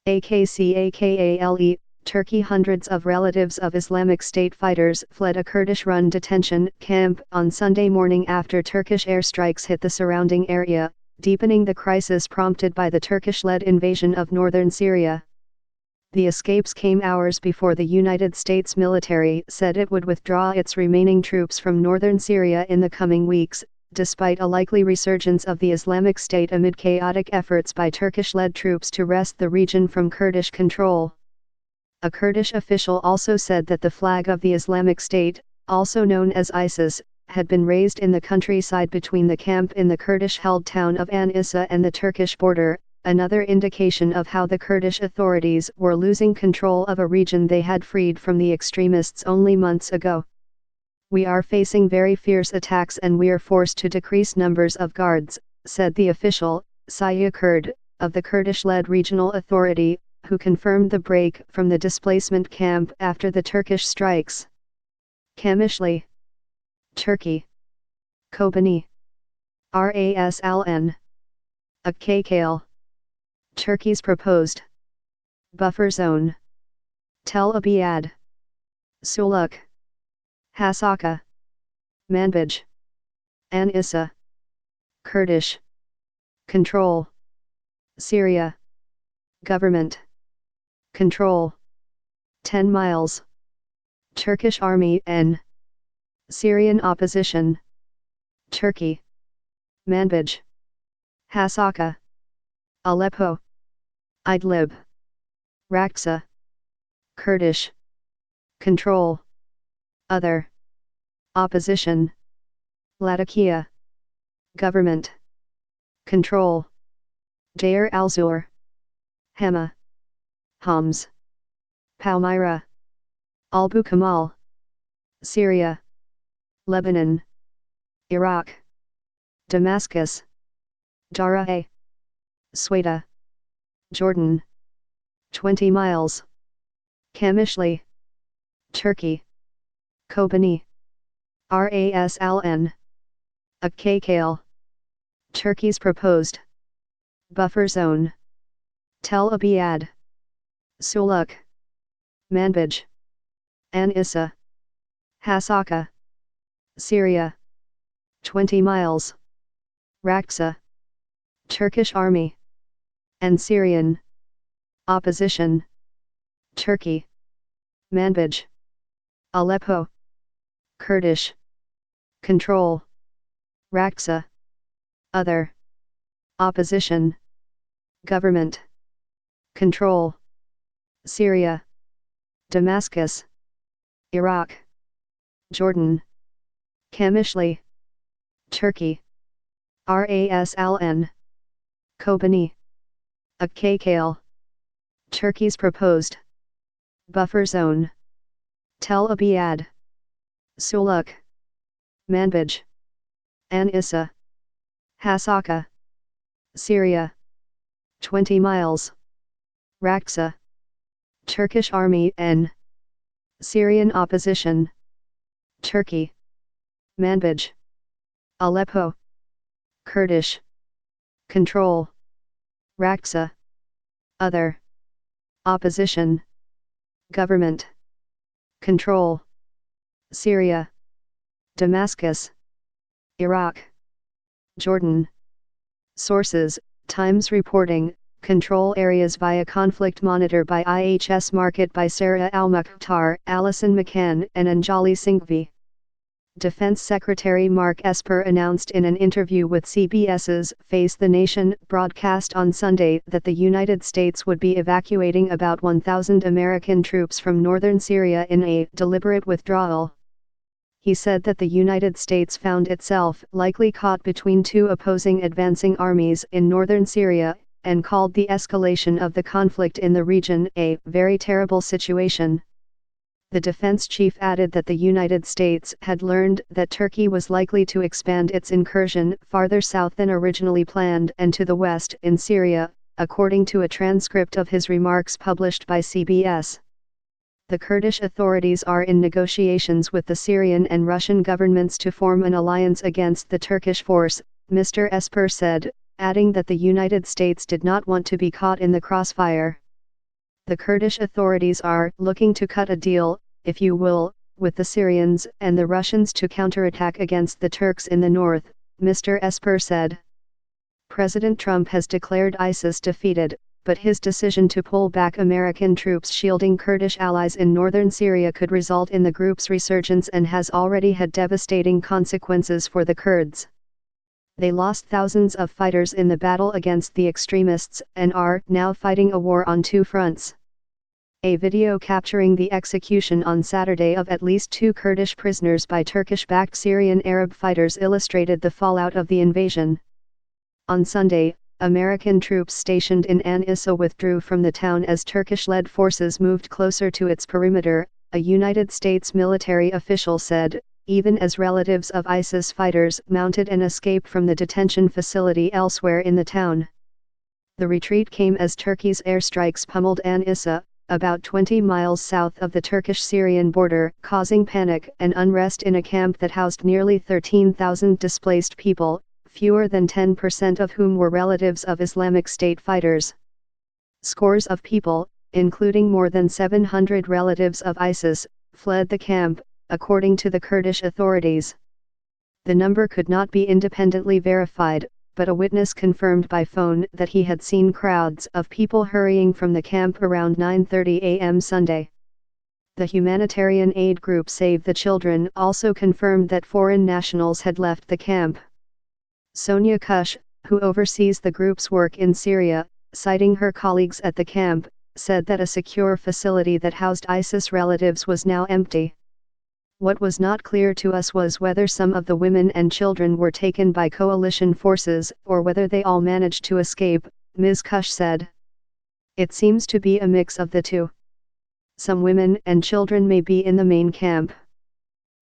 AKCAKALE, Turkey. Hundreds of relatives of Islamic State fighters fled a Kurdish-run detention camp on Sunday morning after Turkish airstrikes hit the surrounding area, deepening the crisis prompted by the Turkish-led invasion of northern Syria. The escapes came hours before the United States military said it would withdraw its remaining troops from northern Syria in the coming weeks, despite a likely resurgence of the Islamic State amid chaotic efforts by Turkish-led troops to wrest the region from Kurdish control. A Kurdish official also said that the flag of the Islamic State, also known as ISIS, had been raised in the countryside between the camp in the Kurdish-held town of An Issa and the Turkish border, another indication of how the Kurdish authorities were losing control of a region they had freed from the extremists only months ago. "We are facing very fierce attacks and we are forced to decrease numbers of guards," said the official, Sayya Kurd, of the Kurdish-led regional authority, who confirmed the break from the displacement camp after the Turkish strikes. Kamışlı, Turkey. Kobani. Rasln. Akkale. Turkey's proposed buffer zone. Tel Abyad. Suluk. Hasaka. Manbij. An Issa. Kurdish. Control. Syria. Government. Control. 10 miles. Turkish Army N. Syrian opposition. Turkey. Manbij. Hasaka. Aleppo. Idlib. Raksa. Kurdish. Control. Other. Opposition. Latakia. Government. Control. Deir al-Zur. Hama. Homs. Palmyra. Abu Kamal. Syria. Lebanon. Iraq. Damascus. Daraa. Sweda. Jordan. 20 miles. Kamışlı. Turkey. Kobani. Rasln. Akkale. Turkey's proposed buffer zone. Tel Abyad. Suluk. Manbij. An Issa. Hasaka. Syria. 20 miles. Raksa. Turkish Army. And Syrian opposition. Turkey. Manbij. Aleppo. Kurdish. Control. Raksa. Other. Opposition. Government. Control. Syria. Damascus. Iraq. Jordan. Kamışlı. Turkey. Rasln. Kobani. Akkale. Turkey's proposed buffer zone. Tel Abyad. Suluk. Manbij. An Issa. Hasaka. Syria. 20 miles. Raksa. Turkish Army N. Syrian opposition. Turkey. Manbij. Aleppo. Kurdish. Control. Raksa. Other. Opposition. Government. Control. Syria. Damascus. Iraq. Jordan. Sources: Times reporting, control areas via conflict monitor by IHS Market by Sarah Al-Mukhtar, Alison McCann and Anjali Singhvi. Defense Secretary Mark Esper announced in an interview with CBS's Face the Nation broadcast on Sunday that the United States would be evacuating about 1,000 American troops from northern Syria in a deliberate withdrawal. He said that the United States found itself likely caught between two opposing advancing armies in northern Syria, and called the escalation of the conflict in the region a very terrible situation. The defense chief added that the United States had learned that Turkey was likely to expand its incursion farther south than originally planned and to the west in Syria, according to a transcript of his remarks published by CBS. The Kurdish authorities are in negotiations with the Syrian and Russian governments to form an alliance against the Turkish force, Mr. Esper said, adding that the United States did not want to be caught in the crossfire. The Kurdish authorities are looking to cut a deal, if you will, with the Syrians and the Russians to counterattack against the Turks in the north, Mr. Esper said. President Trump has declared ISIS defeated, but his decision to pull back American troops shielding Kurdish allies in northern Syria could result in the group's resurgence and has already had devastating consequences for the Kurds. They lost thousands of fighters in the battle against the extremists and are now fighting a war on two fronts. A video capturing the execution on Saturday of at least 2 Kurdish prisoners by Turkish-backed Syrian Arab fighters illustrated the fallout of the invasion. On Sunday, American troops stationed in An-Issa withdrew from the town as Turkish-led forces moved closer to its perimeter, a United States military official said, even as relatives of ISIS fighters mounted an escape from the detention facility elsewhere in the town. The retreat came as Turkey's airstrikes pummeled An-Issa, about 20 miles south of the Turkish-Syrian border, causing panic and unrest in a camp that housed nearly 13,000 displaced people, fewer than 10% of whom were relatives of Islamic State fighters. Scores of people, including more than 700 relatives of ISIS, fled the camp, according to the Kurdish authorities. The number could not be independently verified, but a witness confirmed by phone that he had seen crowds of people hurrying from the camp around 9:30 a.m. Sunday. The humanitarian aid group Save the Children also confirmed that foreign nationals had left the camp. Sonia Kush, who oversees the group's work in Syria, citing her colleagues at the camp, said that a secure facility that housed ISIS relatives was now empty. What was not clear to us was whether some of the women and children were taken by coalition forces or whether they all managed to escape, Ms. Kush said. It seems to be a mix of the two. Some women and children may be in the main camp.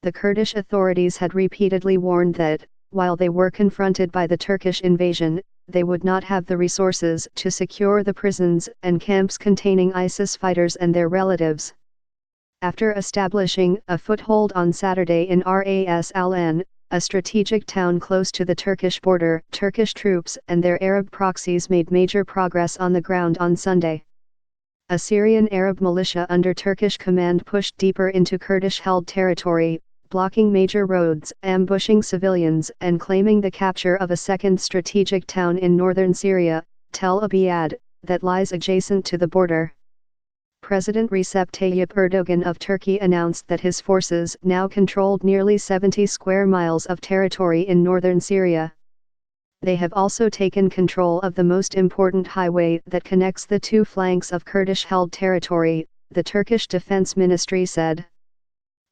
The Kurdish authorities had repeatedly warned that, while they were confronted by the Turkish invasion, they would not have the resources to secure the prisons and camps containing ISIS fighters and their relatives. After establishing a foothold on Saturday in Ras Al-Ain, a strategic town close to the Turkish border, Turkish troops and their Arab proxies made major progress on the ground on Sunday. A Syrian Arab militia under Turkish command pushed deeper into Kurdish-held territory, blocking major roads, ambushing civilians and claiming the capture of a second strategic town in northern Syria, Tel Abyad, that lies adjacent to the border. President Recep Tayyip Erdogan of Turkey announced that his forces now controlled nearly 70 square miles of territory in northern Syria. They have also taken control of the most important highway that connects the two flanks of Kurdish-held territory, the Turkish Defense Ministry said.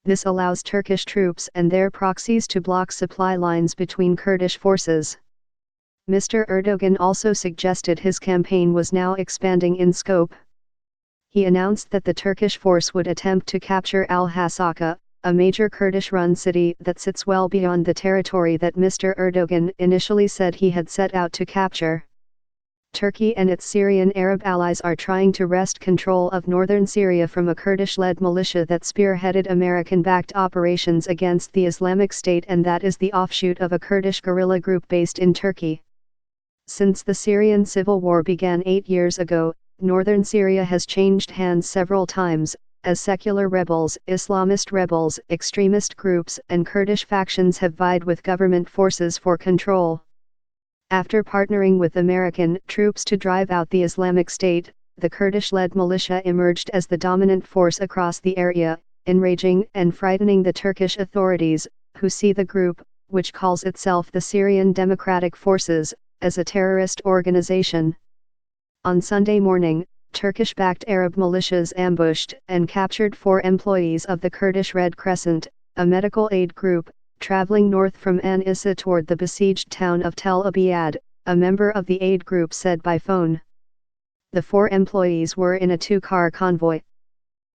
This allows Turkish troops and their proxies to block supply lines between Kurdish forces. Mr. Erdogan also suggested his campaign was now expanding in scope. He announced that the Turkish force would attempt to capture Al-Hasaka, a major Kurdish-run city that sits well beyond the territory that Mr. Erdogan initially said he had set out to capture. Turkey and its Syrian Arab allies are trying to wrest control of northern Syria from a Kurdish-led militia that spearheaded American-backed operations against the Islamic State and that is the offshoot of a Kurdish guerrilla group based in Turkey. Since the Syrian civil war began 8 years ago, northern Syria has changed hands several times, as secular rebels, Islamist rebels, extremist groups and Kurdish factions have vied with government forces for control. After partnering with American troops to drive out the Islamic State, the Kurdish-led militia emerged as the dominant force across the area, enraging and frightening the Turkish authorities, who see the group, which calls itself the Syrian Democratic Forces, as a terrorist organization. On Sunday morning, Turkish-backed Arab militias ambushed and captured 4 employees of the Kurdish Red Crescent, a medical aid group, traveling north from An-Issa toward the besieged town of Tel Abyad, a member of the aid group said by phone. The 4 employees were in a 2-car convoy.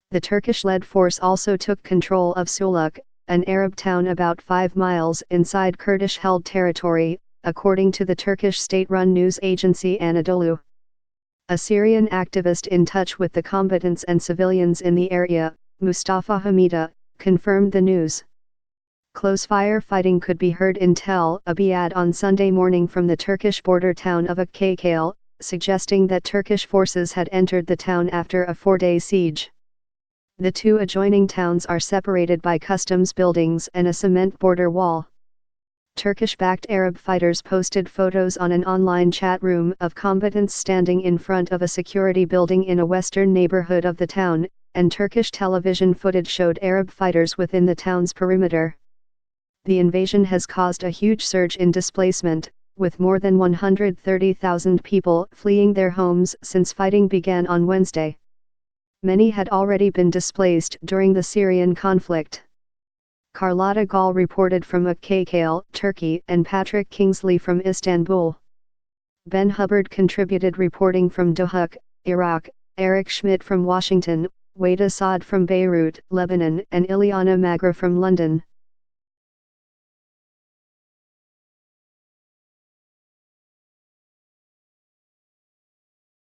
The Turkish-led force also took control of Suluk, an Arab town about 5 miles inside Kurdish-held territory, according to the Turkish state-run news agency Anadolu. A Syrian activist in touch with the combatants and civilians in the area, Mustafa Hamida, confirmed the news. Close fire fighting could be heard in Tel Abyad on Sunday morning from the Turkish border town of Akkaykel, suggesting that Turkish forces had entered the town after a 4-day siege. The two adjoining towns are separated by customs buildings and a cement border wall. Turkish-backed Arab fighters posted photos on an online chat room of combatants standing in front of a security building in a western neighborhood of the town, and Turkish television footage showed Arab fighters within the town's perimeter. The invasion has caused a huge surge in displacement, with more than 130,000 people fleeing their homes since fighting began on Wednesday. Many had already been displaced during the Syrian conflict. Carlotta Gall reported from Akkale, Turkey, and Patrick Kingsley from Istanbul. Ben Hubbard contributed reporting from Dohuk, Iraq, Eric Schmidt from Washington, Wade Assad from Beirut, Lebanon, and Ileana Magra from London.